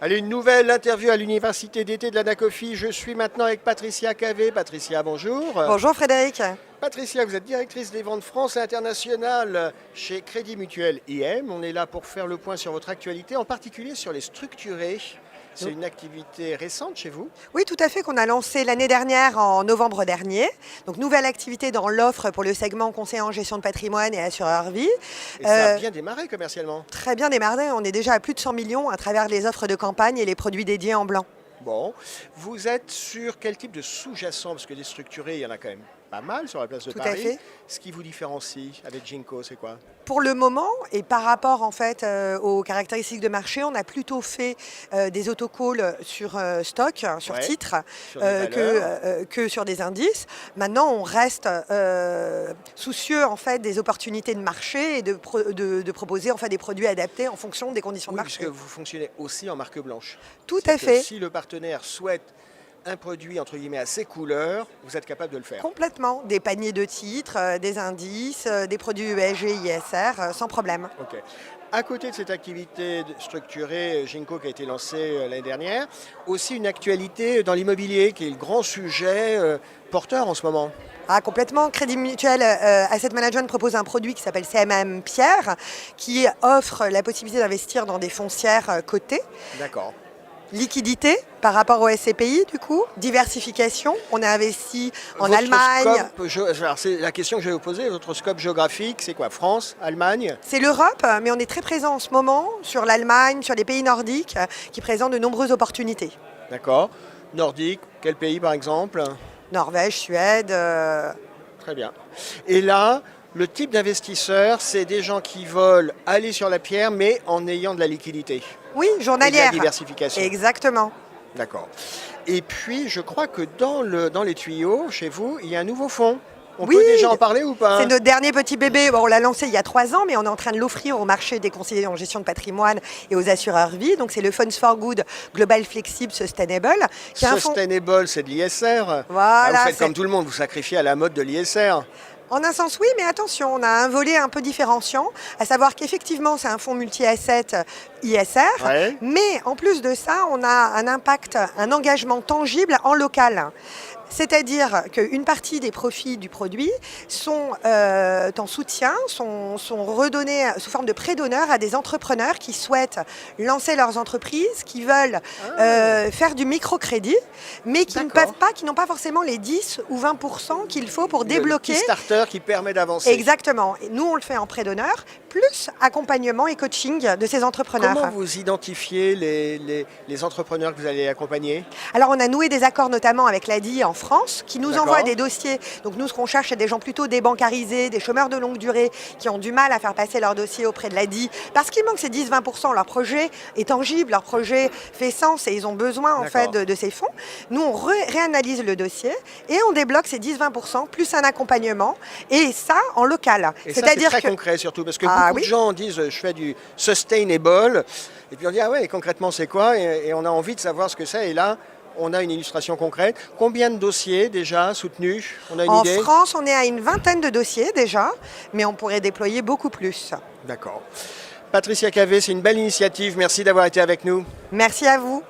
Allez, une nouvelle interview à l'université d'été de l'Anacofi. Je suis maintenant avec Patricia Cavé. Patricia, bonjour. Bonjour Frédéric. Patricia, vous êtes directrice des ventes France et internationales chez Crédit Mutuel IM. On est là pour faire le point sur votre actualité, en particulier sur les structurés. C'est une activité récente chez vous? Oui, tout à fait, qu'on a lancé l'année dernière en novembre dernier. Donc, nouvelle activité dans l'offre pour le segment conseiller en gestion de patrimoine et assureur vie. Et ça a bien démarré commercialement? Très bien démarré. On est déjà à plus de 100 millions à travers les offres de campagne et les produits dédiés en blanc. Bon, vous êtes sur quel type de sous-jacent? Parce que des structurés, il y en a quand même pas mal sur la place de Tout à Paris. fait. Ce qui vous différencie avec Ginko, c'est quoi? Pour le moment, et par rapport en fait aux caractéristiques de marché, on a plutôt fait des autocalls sur stock, sur titre, Sur des valeurs. que sur des indices. Maintenant, on reste soucieux en fait des opportunités de marché et de proposer en fait des produits adaptés en fonction des conditions Oui, de marché. puisque vous fonctionnez aussi en marque blanche. Tout C'est à que fait. Si le partenaire souhaite un produit entre guillemets à ses couleurs, vous êtes capable de le faire. Complètement. Des paniers de titres, des indices, des produits ESG, ISR, sans problème. Ok. À côté de cette activité structurée, Ginko qui a été lancée l'année dernière, aussi une actualité dans l'immobilier qui est le grand sujet porteur en ce moment. Ah, complètement. Crédit Mutuel Asset Management propose un produit qui s'appelle CMM Pierre, qui offre la possibilité d'investir dans des foncières cotées. D'accord. Liquidité par rapport au SCPI, du coup. Diversification. On a investi en Votre Allemagne. alors c'est la question que je vais vous poser. Votre scope géographique, c'est quoi? France, Allemagne? C'est l'Europe, mais on est très présent en ce moment sur l'Allemagne, sur les pays nordiques, qui présentent de nombreuses opportunités. D'accord. Nordique, quel pays par exemple? Norvège, Suède. Très bien. Et là, le type d'investisseur, c'est des gens qui veulent aller sur la pierre, mais en ayant de la liquidité. Oui, Et de la journalière. diversification. Exactement. D'accord. Et puis, je crois que dans les tuyaux, chez vous, il y a un nouveau fonds. On Oui, peut déjà en parler ou pas? c'est notre dernier petit bébé. Bon, on l'a lancé il y a 3 ans, mais on est en train de l'offrir au marché des conseillers en gestion de patrimoine et aux assureurs vie. Donc, c'est le Funds for Good Global Flexible Sustainable. Qui est un fonds... Sustainable, c'est de l'ISR. Voilà, vous faites comme tout le monde, vous sacrifiez à la mode de l'ISR. En un sens, oui, mais attention, on a un volet un peu différenciant, à savoir qu'effectivement, c'est un fonds multi-asset ISR, Ouais. mais en plus de ça, on a un impact, un engagement tangible en local. C'est-à-dire qu'une partie des profits du produit sont en soutien, sont redonnés sous forme de prêts d'honneur à des entrepreneurs qui souhaitent lancer leurs entreprises, qui veulent faire du microcrédit, mais qui ne peuvent pas, qui n'ont pas forcément les 10 ou 20% qu'il faut pour débloquer. Le Kickstarter qui permet d'avancer. Exactement. Et nous, on le fait en prêt d'honneur, plus accompagnement et coaching de ces entrepreneurs. Comment vous identifiez les entrepreneurs que vous allez accompagner? Alors, on a noué des accords notamment avec l'ADI en France, qui nous D'accord. envoie des dossiers. Donc nous, ce qu'on cherche, c'est des gens plutôt débancarisés, des chômeurs de longue durée, qui ont du mal à faire passer leur dossier auprès de l'ADI, parce qu'il manque ces 10-20%. Leur projet est tangible, leur projet fait sens et ils ont besoin en fait de ces fonds. Nous, on réanalyse le dossier et on débloque ces 10-20% plus un accompagnement, et ça en local. Et ça, c'est très concret surtout, parce que beaucoup de gens disent je fais du sustainable, et puis on dit ah ouais, concrètement c'est quoi, et on a envie de savoir ce que c'est, et là on a une illustration concrète. Combien de dossiers déjà soutenus? On a une idée? En France, on est à une 20aine de dossiers déjà, mais on pourrait déployer beaucoup plus. D'accord. Patricia Cavé, c'est une belle initiative. Merci d'avoir été avec nous. Merci à vous.